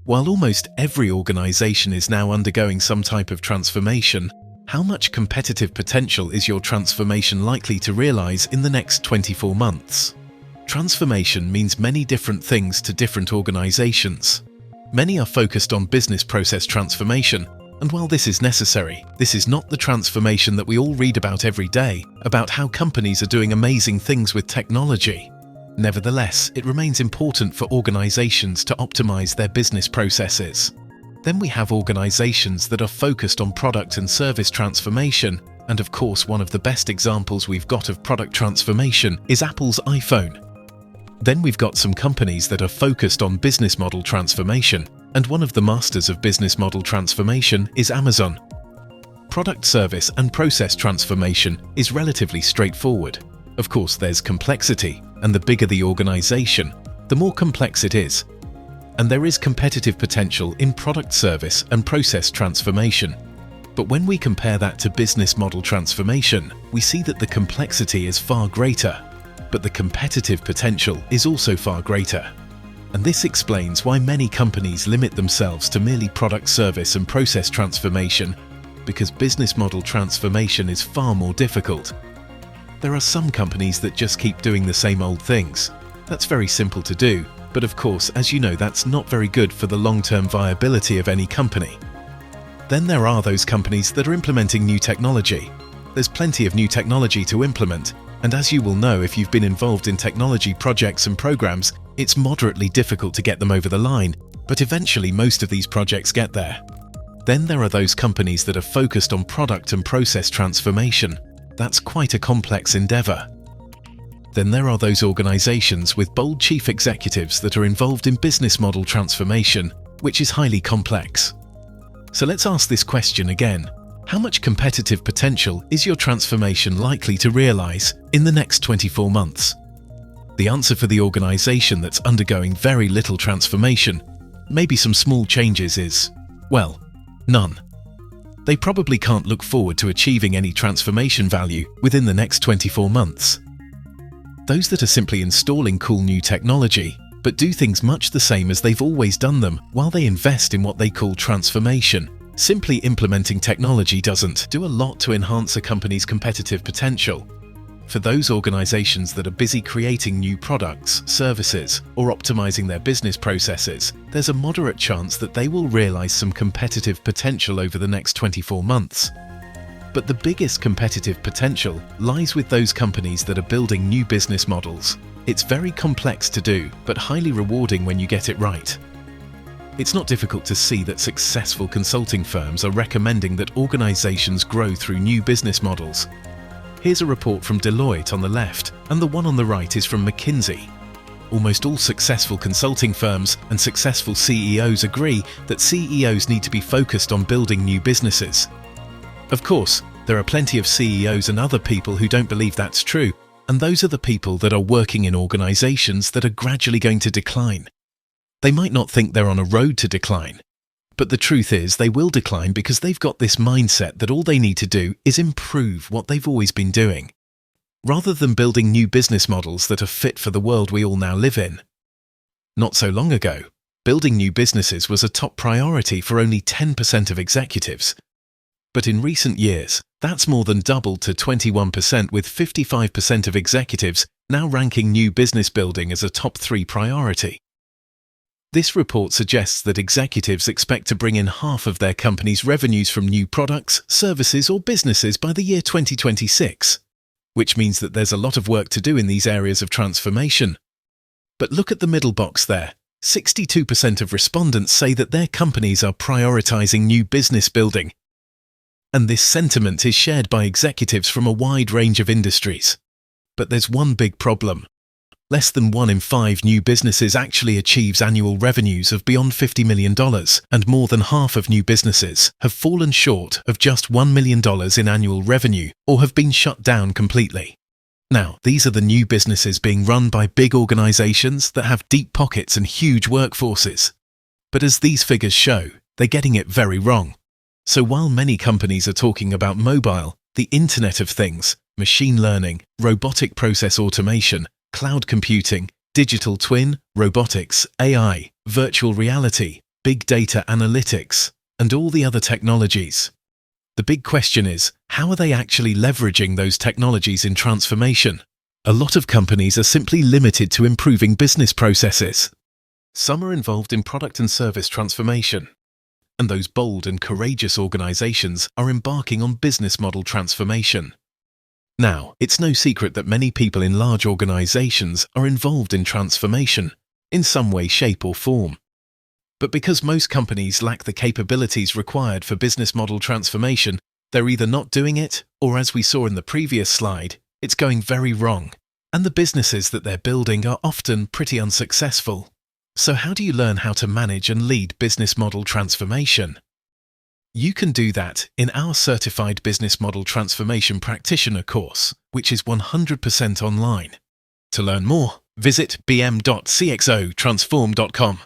While almost every organization is now undergoing some type of transformation, how much competitive potential is your transformation likely to realize in the next 24 months? Transformation means many different things to different organizations. Many are focused on business process transformation, and while this is necessary, this is not the transformation that we all read about every day, about how companies are doing amazing things with technology. Nevertheless, it remains important for organizations to optimize their business processes. Then we have organizations that are focused on product and service transformation, and of course one of the best examples we've got of product transformation is Apple's iPhone. Then we've got some companies that are focused on business model transformation, and one of the masters of business model transformation is Amazon. Product, service, and process transformation is relatively straightforward. Of course, there's complexity, and the bigger the organization, the more complex it is. And there is competitive potential in product, service, and process transformation. But when we compare that to business model transformation, we see that the complexity is far greater, but the competitive potential is also far greater. And this explains why many companies limit themselves to merely product, service, and process transformation, because business model transformation is far more difficult. There are some companies that just keep doing the same old things. That's very simple to do, but of course, as you know, that's not very good for the long-term viability of any company. Then there are those companies that are implementing new technology. There's plenty of new technology to implement, and as you will know if you've been involved in technology projects and programs, it's moderately difficult to get them over the line, but eventually most of these projects get there. Then there are those companies that are focused on product and process transformation. That's quite a complex endeavor. Then there are those organizations with bold chief executives that are involved in business model transformation, which is highly complex. So let's ask this question again. How much competitive potential is your transformation likely to realize in the next 24 months? The answer for the organization that's undergoing very little transformation, maybe some small changes, is, well, none. They probably can't look forward to achieving any transformation value within the next 24 months. Those that are simply installing cool new technology, but do things much the same as they've always done them while they invest in what they call transformation. Simply implementing technology doesn't do a lot to enhance a company's competitive potential. For those organizations that are busy creating new products, services, or optimizing their business processes, there's a moderate chance that they will realize some competitive potential over the next 24 months. But the biggest competitive potential lies with those companies that are building new business models. It's very complex to do, but highly rewarding when you get it right. It's not difficult to see that successful consulting firms are recommending that organizations grow through new business models. Here's a report from Deloitte on the left, and the one on the right is from McKinsey. Almost all successful consulting firms and successful CEOs agree that CEOs need to be focused on building new businesses. Of course, there are plenty of CEOs and other people who don't believe that's true, and those are the people that are working in organizations that are gradually going to decline. They might not think they're on a road to decline, but the truth is they will decline because they've got this mindset that all they need to do is improve what they've always been doing, rather than building new business models that are fit for the world we all now live in. Not so long ago, building new businesses was a top priority for only 10% of executives. But in recent years, that's more than doubled to 21%, with 55% of executives now ranking new business building as a top 3 priority. This report suggests that executives expect to bring in half of their company's revenues from new products, services, or businesses by the year 2026, which means that there's a lot of work to do in these areas of transformation. But look at the middle box there. 62% of respondents say that their companies are prioritizing new business building. And this sentiment is shared by executives from a wide range of industries. But there's one big problem. Less than 1 in 5 new businesses actually achieves annual revenues of beyond $50 million, and more than half of new businesses have fallen short of just $1 million in annual revenue or have been shut down completely. Now, these are the new businesses being run by big organizations that have deep pockets and huge workforces. But as these figures show, they're getting it very wrong. So while many companies are talking about mobile, the Internet of Things, machine learning, robotic process automation, cloud computing, digital twin, robotics, AI, virtual reality, big data analytics, and all the other technologies. The big question is, how are they actually leveraging those technologies in transformation? A lot of companies are simply limited to improving business processes. Some are involved in product and service transformation. And those bold and courageous organizations are embarking on business model transformation. Now, it's no secret that many people in large organizations are involved in transformation, in some way, shape or form. But because most companies lack the capabilities required for business model transformation, they're either not doing it, or as we saw in the previous slide, it's going very wrong. And the businesses that they're building are often pretty unsuccessful. So how do you learn how to manage and lead business model transformation? You can do that in our Certified Business Model Transformation Practitioner course, which is 100% online. To learn more, visit bm.cxotransform.com.